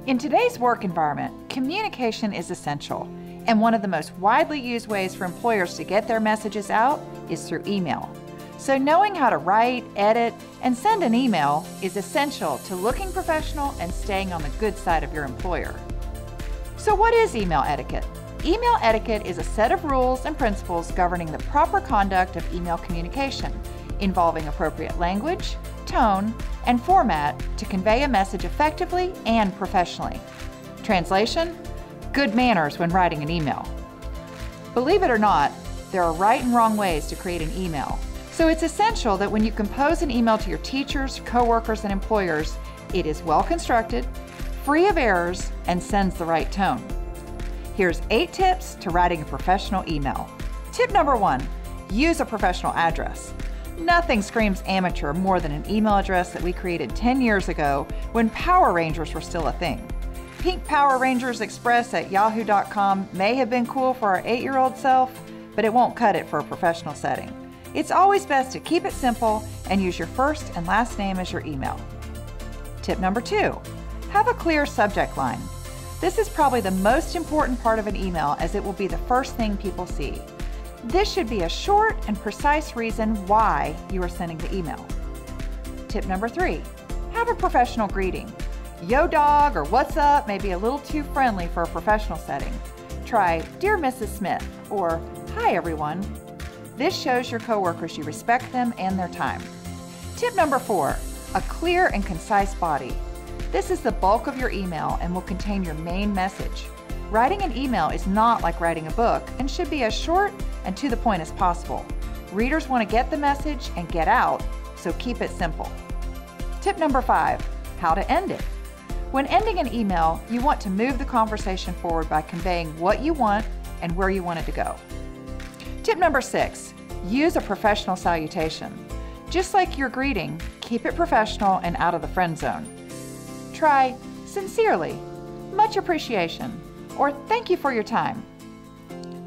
In today's work environment, communication is essential, and one of the most widely used ways for employers to get their messages out is through email. So knowing how to write, edit, and send an email is essential to looking professional and staying on the good side of your employer. So what is email etiquette? Email etiquette is a set of rules and principles governing the proper conduct of email communication, involving appropriate language, tone, and format to convey a message effectively and professionally. Translation: good manners when writing an email. Believe it or not, there are right and wrong ways to create an email. So it's essential that when you compose an email to your teachers, coworkers, and employers, it is well constructed, free of errors, and sends the right tone. Here's 8 tips to writing a professional email. Tip number 1, use a professional address. Nothing screams amateur more than an email address that we created 10 years ago when Power Rangers were still a thing. Pink Power Rangers Express at yahoo.com may have been cool for our 8-year-old self, but it won't cut it for a professional setting. It's always best to keep it simple and use your first and last name as your email. Tip number 2, have a clear subject line. This is probably the most important part of an email, as it will be the first thing people see. This should be a short and precise reason why you are sending the email. Tip number 3, have a professional greeting. Yo dog or what's up may be a little too friendly for a professional setting. Try Dear Mrs. Smith or Hi everyone. This shows your coworkers you respect them and their time. Tip number 4, a clear and concise body. This is the bulk of your email and will contain your main message. Writing an email is not like writing a book and should be as short and to the point as possible. Readers want to get the message and get out, so keep it simple. Tip number 5, how to end it. When ending an email, you want to move the conversation forward by conveying what you want and where you want it to go. Tip number 6, use a professional salutation. Just like your greeting, keep it professional and out of the friend zone. Try sincerely, much appreciation, or thank you for your time.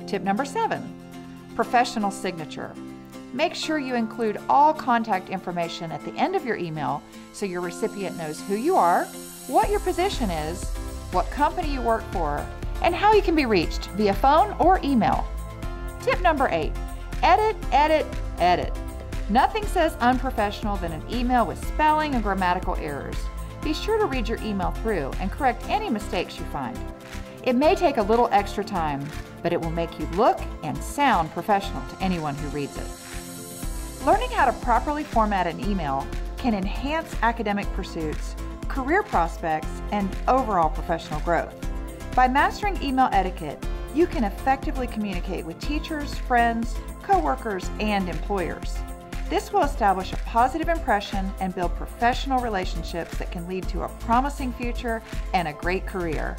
Tip number 7, professional signature. Make sure you include all contact information at the end of your email so your recipient knows who you are, what your position is, what company you work for, and how you can be reached via phone or email. Tip number 8, edit, edit, edit. Nothing says unprofessional than an email with spelling and grammatical errors. Be sure to read your email through and correct any mistakes you find. It may take a little extra time, but it will make you look and sound professional to anyone who reads it. Learning how to properly format an email can enhance academic pursuits, career prospects, and overall professional growth. By mastering email etiquette, you can effectively communicate with teachers, friends, coworkers, and employers. This will establish a positive impression and build professional relationships that can lead to a promising future and a great career.